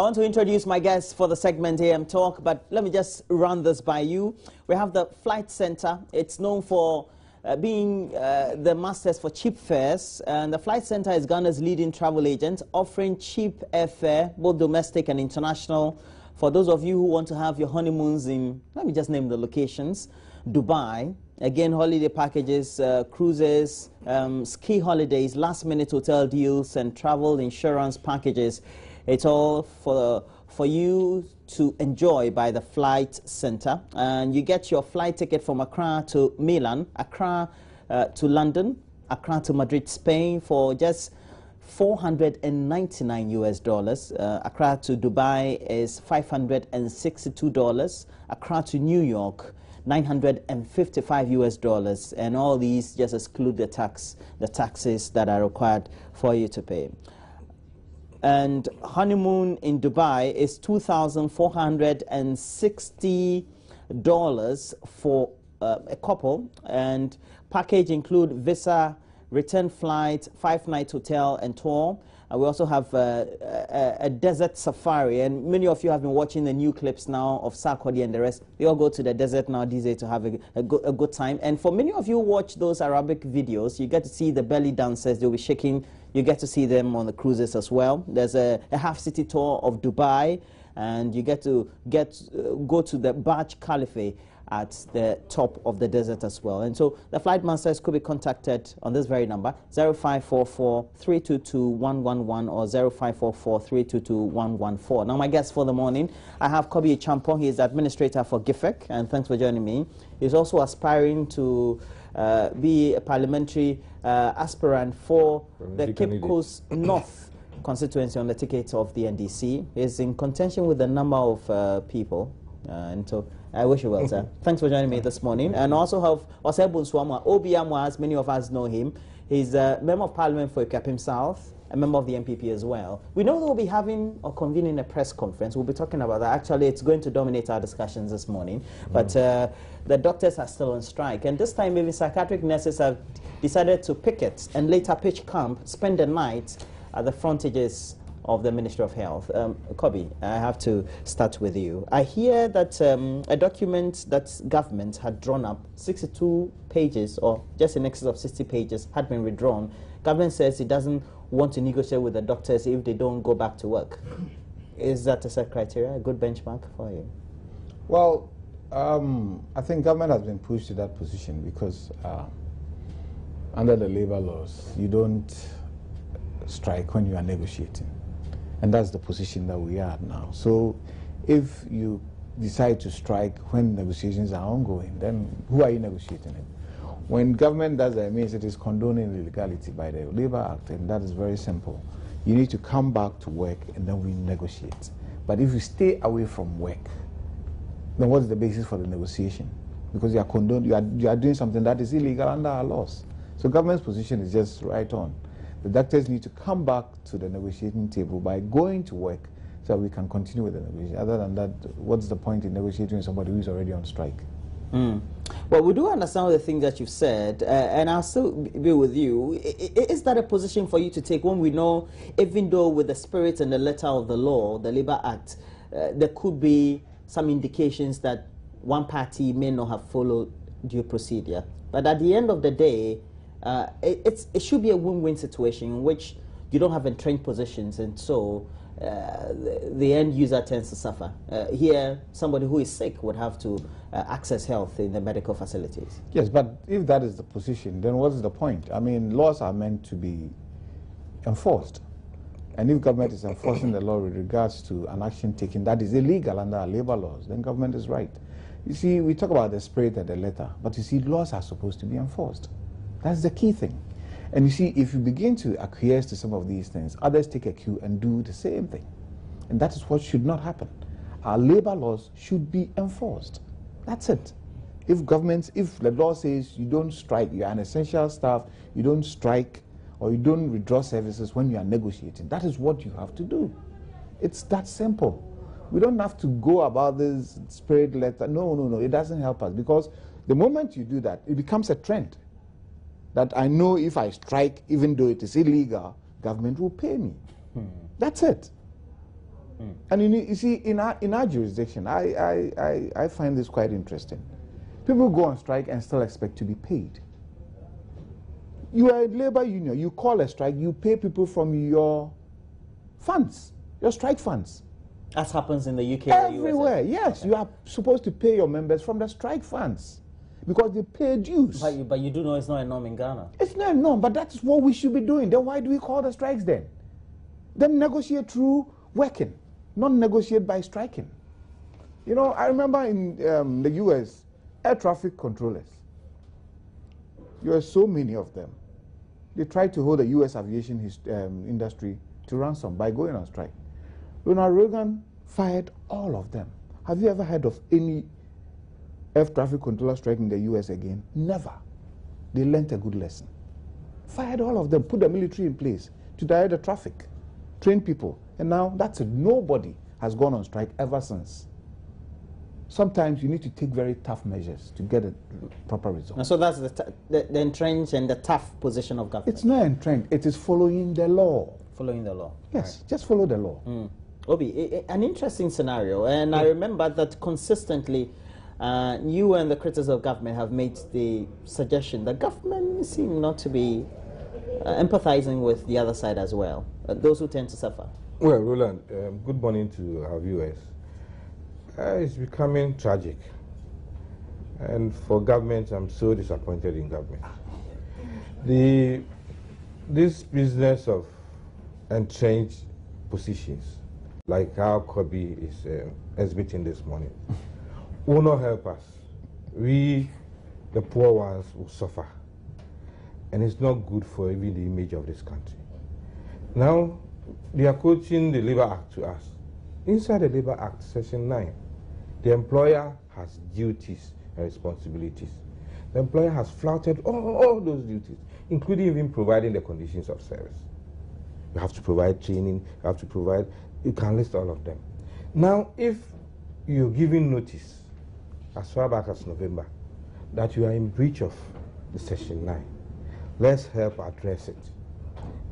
want to introduce my guest for the segment AM Talk, but let me just run this by you. We have the Flight Center. It's known for being the masters for cheap fares, and the Flight Center is Ghana's leading travel agent, offering cheap airfare, both domestic and international. For those of you who want to have your honeymoons in, let me just name the locations, Dubai, again, holiday packages, cruises, ski holidays, last-minute hotel deals, and travel insurance packages. It's all for you to enjoy by the Flight Center. And you get your flight ticket from Accra to Milan, Accra to London, Accra to Madrid, Spain for just $499 US. Accra to Dubai is $562. Accra to New York, $955 US, and all these just exclude the taxes that are required for you to pay. And honeymoon in Dubai is $2,460 for a couple, and package include visa, return flight, 5-night hotel and tour. We also have a desert safari, and many of you have been watching the new clips now of Sarkodie and the rest. They all go to the desert now these days to have a good time. And for many of you who watch those Arabic videos, you get to see the belly dancers. They'll be shaking. You get to see them on the cruises as well. There's a half-city tour of Dubai, and you get to go to the Burj Khalifa at the top of the desert as well. And so the flight masters could be contacted on this very number, 0544-322-111 or 0544-322-114. Now, my guest for the morning, I have Kobi Champong. He is the administrator for GIFEC, and thanks for joining me. He's also aspiring to be a parliamentary aspirant for the Cape Coast North constituency on the ticket of the NDC. He's in contention with a number of people, and so I wish you well, sir. Thanks for joining me this morning. And also have Osebun Swama, Obiamwa, as many of us know him. He's a member of parliament for Ikapim South, a member of the MPP as well. We know that we'll be having or convening a press conference. We'll be talking about that. Actually, it's going to dominate our discussions this morning. But the doctors are still on strike. And this time, even psychiatric nurses have decided to picket and later pitch camp, spend the night at the frontages of the Ministry of Health. Kobi, I have to start with you. I hear that a document that government had drawn up, 62 pages or just in excess of 60 pages, had been withdrawn. Government says it doesn't want to negotiate with the doctors if they don't go back to work. Is that a set criteria, a good benchmark for you? Well, I think government has been pushed to that position because under the labor laws, you don't strike when you are negotiating. And that's the position that we are now. So if you decide to strike when negotiations are ongoing, then who are you negotiating with? When government does that, it means it is condoning illegality by the Labor Act, and that is very simple. You need to come back to work and then we negotiate. But if you stay away from work, then what's the basis for the negotiation? Because you are doing something that is illegal under our laws. So government's position is just right on. The doctors need to come back to the negotiating table by going to work so that we can continue with the negotiation. Other than that, what's the point in negotiating with somebody who is already on strike? Well, we do understand the things that you've said, and I'll still be with you. Is that a position for you to take when we know, even though with the spirit and the letter of the law, the Labour Act, there could be some indications that one party may not have followed due procedure? But at the end of the day, it should be a win-win situation in which you don't have entrenched positions, and so the end user tends to suffer. Here, somebody who is sick would have to access health in the medical facilities. Yes, but if that is the position, then what's the point? I mean, laws are meant to be enforced. And if government is enforcing the law with regards to an action taken that is illegal under our labor laws, then government is right. You see, we talk about the spirit and the letter, but you see, laws are supposed to be enforced. That's the key thing. And you see, if you begin to acquiesce to some of these things, others take a cue and do the same thing. And that is what should not happen. Our labor laws should be enforced. That's it. If the law says you don't strike, you are an essential staff, you don't strike or you don't withdraw services when you are negotiating, that is what you have to do. It's that simple. We don't have to go about this spirit letter. No, it doesn't help us, because the moment you do that, it becomes a trend. That I know if I strike, even though it is illegal, government will pay me. That's it. And you see, in our jurisdiction, I find this quite interesting. People go on strike and still expect to be paid. You are a labor union, you call a strike, you pay people from your funds, your strike funds. As happens in the UK Everywhere, and yes. Okay. You are supposed to pay your members from the strike funds because they pay dues. But you do know it's not a norm in Ghana. It's not a norm, but that's what we should be doing. Then why do we call the strikes then? Then negotiate through working, not negotiate by striking. You know, I remember in the US, air traffic controllers, there were so many of them. They tried to hold the US aviation industry to ransom by going on strike. Ronald Reagan fired all of them. Have you ever heard of any air traffic controller striking the US again? Never. They learnt a good lesson. Fired all of them, put the military in place to direct the traffic, train people. And now that's it. Nobody has gone on strike ever since. Sometimes you need to take very tough measures to get a proper result. And so that's the entrenched and the tough position of government. It's not entrenched. It is following the law. Following the law. Yes, right. Just follow the law. Obi, an interesting scenario. And I remember that consistently you and the critics of government have made the suggestion that government seem not to be empathizing with the other side as well, those who tend to suffer. Well, Roland, good morning to our viewers. It's becoming tragic. And for government, I'm so disappointed in government. This business of entrenched positions, like how Kobe is exhibiting this morning, will not help us. We, the poor ones, will suffer. And it's not good for even the image of this country. Now, they are quoting the Labour Act to us. Inside the Labour Act, Section 9, the employer has duties and responsibilities. The employer has flouted all those duties, including even providing the conditions of service. You have to provide training, you can list all of them. Now, if you're giving notice, as far back as November, that you are in breach of the Section 9, let's help address it.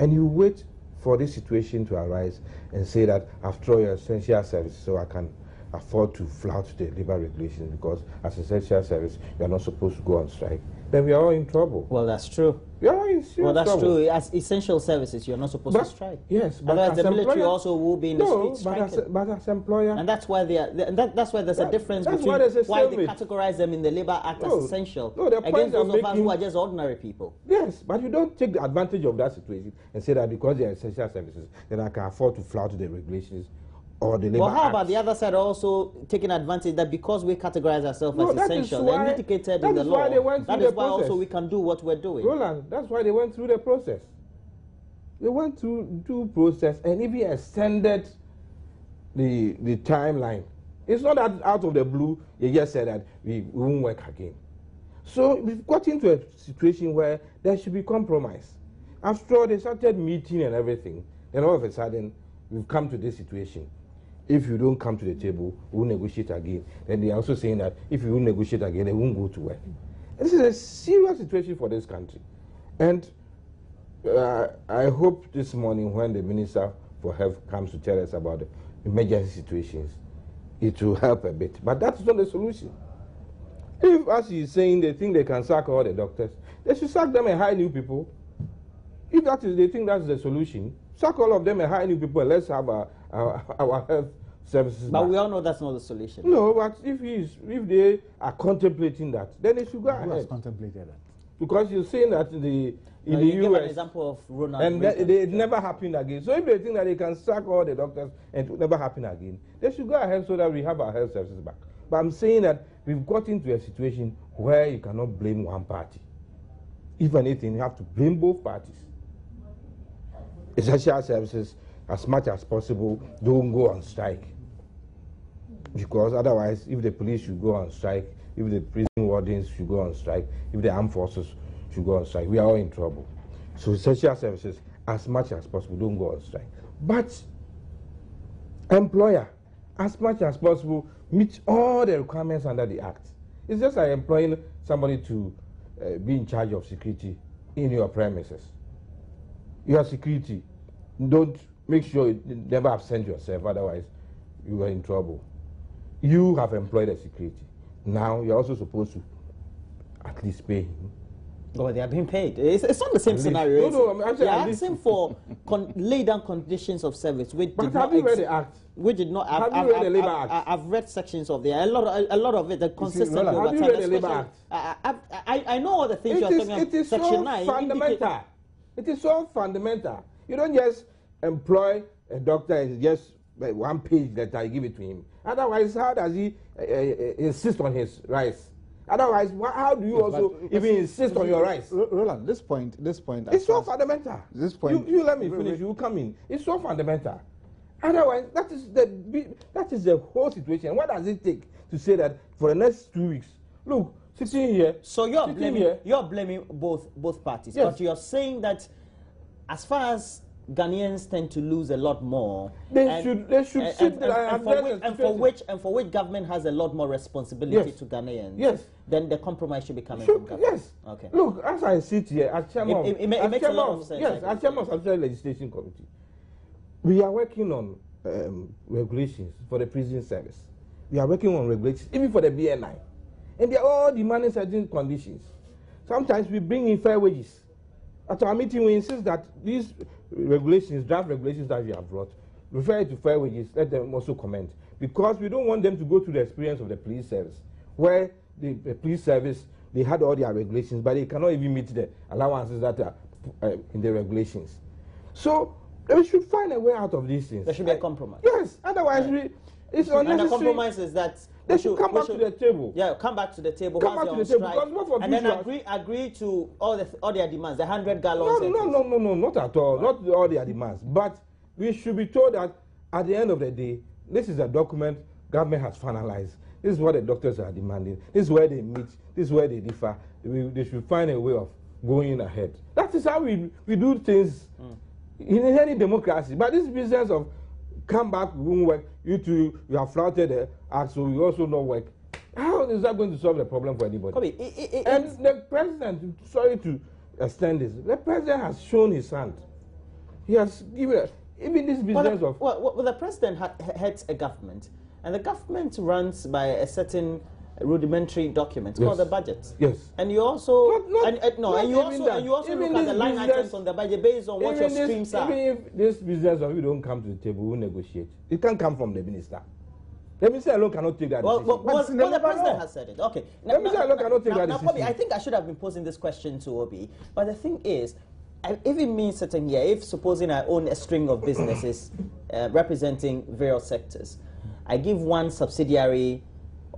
And you wait for this situation to arise and say that after all, you're essential service, so I can afford to flout the labor regulations because as essential service, you're not supposed to go on strike, then we are all in trouble. Well, that's true. We are all in serious trouble. Well, that's true. As essential services, you're not supposed to strike. Yes, but otherwise the military also will be in the streets striking. But as employer... And that's why that's why there's a difference between why they categorize them in the Labour Act as essential against those of us who are just ordinary people. Yes, but you don't take the advantage of that situation and say that because they are essential services, then I can afford to flout the regulations or the Labour Well, how Act. about the other side also taking advantage that because we categorize ourselves as essential and indicated in the law, that is why also we can do what we're doing. Roland, that's why they went through the process. They went through due process and even extended the timeline. It's not that out of the blue they just said that we won't work again. So we've got into a situation where there should be compromise. After all, they started meeting and everything, then all of a sudden we've come to this situation. If you don't come to the table, we'll negotiate again. Then they're also saying that if you won't negotiate again, they won't go to work. This is a serious situation for this country. And I hope this morning when the Minister for Health comes to tell us about the emergency situations, it will help a bit. But that's not the solution. If, as he's saying, they think they can sack all the doctors, they should sack them and hire new people. If that is, they think that's the solution, sack all of them and hire new people and let's have our health services. But back. we all know that's not the solution. No, but if they are contemplating that, then they should go ahead. Who has contemplated that? Because you're saying that in the you give US, an example of Ronald and Reagan. it never happened again. So if they think that they can sack all the doctors and it will never happen again, they should go ahead so that we have our health services back. But I'm saying that we've got into a situation where you cannot blame one party. If anything, you have to blame both parties. Essential services, as much as possible, don't go on strike. Because otherwise, if the police should go on strike, if the prison wardens should go on strike, if the armed forces should go on strike, we are all in trouble. So essential services, as much as possible, don't go on strike. But employer, as much as possible, meet all the requirements under the Act. It's just like employing somebody to be in charge of security in your premises. You have security. Don't make sure you never absent yourself, otherwise you were in trouble. You have employed a security. Now you're also supposed to at least pay him. Oh, they are being paid. It's not the same scenario. No, I'm saying they're asking for lay down conditions of service, which but did have not you read the Act? Which did not. Have you read the Labour Act? I've read sections of there. A lot of it. Consistently. Have you read the Labour Act? I know all the things you're talking about. It is Section so 9 fundamental. It is so fundamental. You don't just employ a doctor and just one page letter, you give it to him. Otherwise, how does he insist on his rights? Otherwise, how do you also even insist on your rights? Roland, this point. It's so fundamental. This point. You let me finish. You come in. It's so fundamental. Otherwise, that is the whole situation. What does it take to say that for the next 2 weeks? Look, sitting here. So you're blaming both parties, yes. But you're saying that as far as Ghanaians tend to lose a lot more. They should sit there and for which government has a lot more responsibility yes. to Ghanaians. Yes. Then the compromise should be coming from government. Yes. Okay. Look, as I sit here as chairman makes a lot of sense. Yes, as chairman of Statutory Legislation Committee, we are working on regulations for the prison service. We are working on regulations even for the BNI, and they are all demanding certain conditions. Sometimes we bring in fair wages. At our meeting, we insist that these regulations, draft regulations that we have brought, refer to fair wages, let them also comment. Because we don't want them to go through the experience of the police service, where the police service, they had all their regulations, but they cannot even meet the allowances that are in the regulations. So we should find a way out of these things. There should be a compromise. Yes, otherwise it's unnecessary. And the compromise is that they should come back to the table. Yeah, come back to the table. Come back to the table. And then agree to all their demands, the 100 gallons. No, not at all. Not all their demands. But we should be told that at the end of the day, this is a document government has finalized. This is what the doctors are demanding. This is where they meet. This is where they differ. They should find a way of going ahead. That is how we do things in any democracy. But this business of come back, we won't work. You have flouted the act, so we also not work. How is that going to solve the problem for anybody? And the president, sorry to extend this, the president has shown his hand. He has given even this business of. Well, the president heads a government, and the government runs by a certain rudimentary document called the budget. Yes. And you also you also look at the line items on the budget based on what your streams are. Even if this business of you don't come to the table, we negotiate. It can't come from the minister. The minister alone cannot take that decision. Well, the president has said it. Okay. The minister alone cannot take that decision. Probably, I think I should have been posing this question to Obi. But the thing is, if it means sitting here, if supposing I own a string of businesses representing various sectors, I give one subsidiary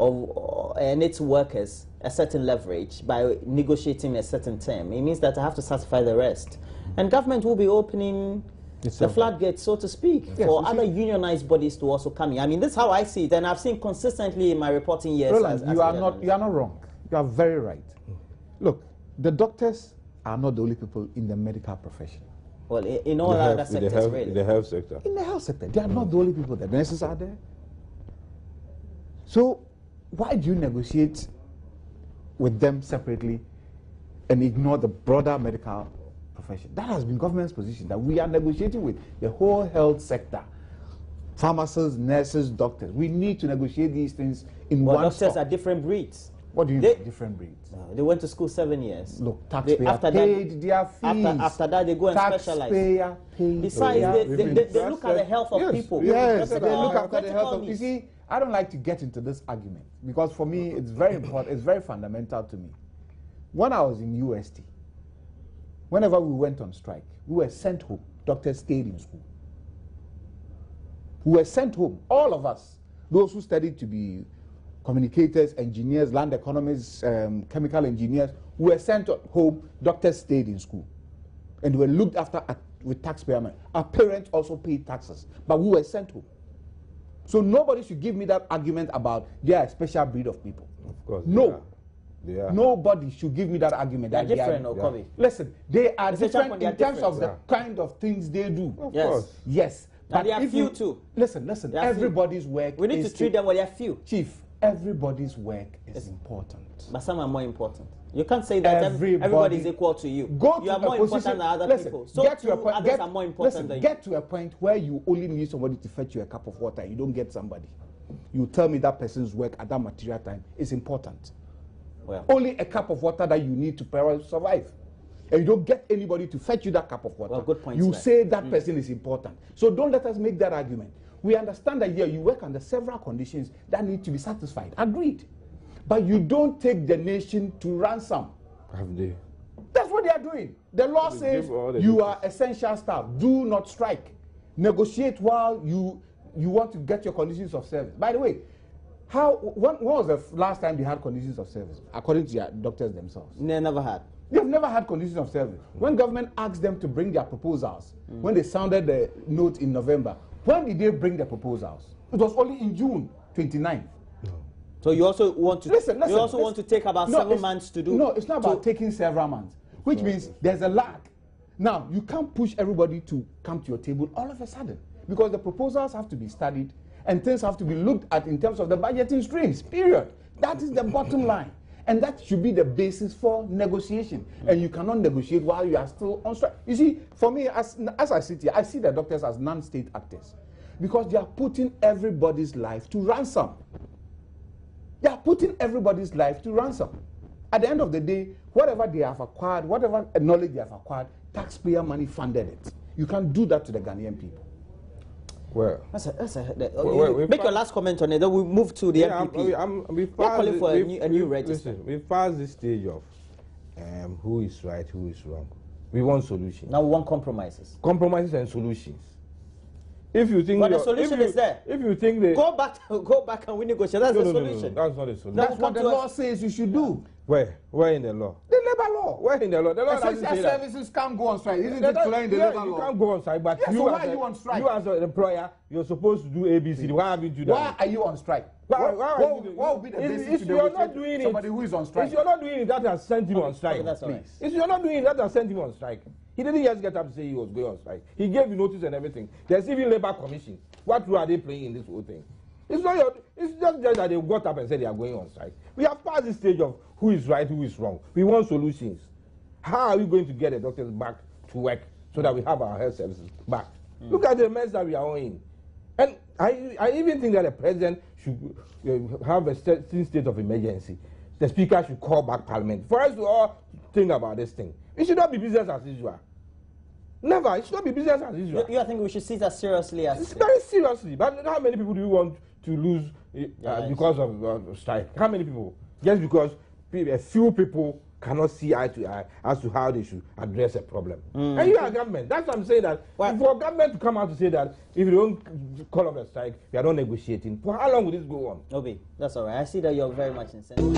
and its workers a certain leverage by negotiating a certain term. It means that I have to satisfy the rest. And government will be opening the floodgates, so to speak, for other unionized bodies to also come in. I mean, this is how I see it, and I've seen consistently in my reporting years. Roland, you are not wrong. You are very right. Look, the doctors are not the only people in the medical profession. Well, in all other sectors, really. In the health sector. In the health sector, they are not the only people there. The nurses are there. So why do you negotiate with them separately and ignore the broader medical profession? That has been government's position, that we are negotiating with the whole health sector. Pharmacists, nurses, doctors. We need to negotiate these things in one doctors stop. are different breeds. What do you mean different breeds? They went to school 7 years. Look, taxpayer paid their fees. After that, they go and specialize. Taxpayer paid. Besides, they look at the health of people. Yes, they look at the health of people. You see, I don't like to get into this argument because for me it's very important, it's very fundamental to me. When I was in UST, whenever we went on strike, we were sent home. Doctors stayed in school. We were sent home, all of us, those who studied to be communicators, engineers, land economists, chemical engineers, we were sent home, doctors stayed in school. And we were looked after with taxpayer money. Our parents also paid taxes, but we were sent home. So nobody should give me that argument about they are a special breed of people. Of course. No. They are. Nobody should give me that argument. They're different, Okobi. Listen, they are different in terms of the kind of things they do. Of course. Yes. But they are few too. Listen, everybody's work. We need to treat them well, they are few. Chief, everybody's work is important. But some are more important. You can't say that everybody is equal to you. You are more important than other people. So others are more important than you. Get to a point where you only need somebody to fetch you a cup of water. You don't get somebody. You tell me that person's work at that material time is important. Well, only a cup of water that you need to survive. And you don't get anybody to fetch you that cup of water. Well, good point. You say that person is important. So don't let us make that argument. We understand that here you work under several conditions that need to be satisfied. Agreed. But you don't take the nation to ransom. Have they? That's what they are doing. The law says you are essential staff. Do not strike. Negotiate while you want to get your conditions of service. By the way, when was the last time they had conditions of service, according to your doctors themselves? They never had. They've never had conditions of service. When government asked them to bring their proposals, when they sounded the note in November, when did they bring their proposals? It was only in June 29th. So you also want to want to take about 7 months to do? No, it's not about taking several months, which means there's a lag. Now, you can't push everybody to come to your table all of a sudden, because the proposals have to be studied and things have to be looked at in terms of the budgeting streams, period. That is the bottom line. And that should be the basis for negotiation. And you cannot negotiate while you are still on strike. You see, for me, as I sit here, I see the doctors as non-state actors, because they are putting everybody's life to ransom. They are putting everybody's life to ransom. At the end of the day, whatever they have acquired, whatever knowledge they have acquired, taxpayer money funded it. You can't do that to the Ghanaian people. Well, make your last comment on it, then we move to the MPP. We're calling for a new register. Listen, we've passed this stage of who is right, who is wrong. We want solutions. Now we want compromises. Compromises and solutions. If you think the solution is there. If you think they go back and we negotiate. That's the solution. No, that's not a solution. That's what the law says you should do. Where in the law? The labor law. Where in the law? The law doesn't say that. Services can't go on strike. Isn't it clear in the labor law? You can't go on strike, but yes, you, so why are you on strike? You as an employer, you're supposed to do ABC. Why haven't you done Why are you on strike? What will be the basis to you're not doing somebody who is on strike? If you're not doing it, that has sent him on strike. Please. If you're not doing it, that has sent him on strike. He didn't just get up to say he was going on strike. He gave you notice and everything. There's even labor commission. What role are they playing in this whole thing? It's just that they got up and said they are going on strike. We have passed the stage of who is right, who is wrong. We want solutions. How are we going to get the doctors back to work so that we have our health services back? Look at the mess that we are in. And I even think that the president should have a certain state of emergency. The speaker should call back parliament for us to all think about this thing. It should not be business as usual. Never. It should not be business as usual. You think we should see that seriously? It's very seriously. But how many people do you want to lose because of strike? How many people? Just because a few people cannot see eye to eye as to how they should address a problem. And you are government. That's what I'm saying. That for government to come out to say that if you don't call off a strike, we are not negotiating. For how long will this go on? Obi, that's all right. I see that you're very much insensitive.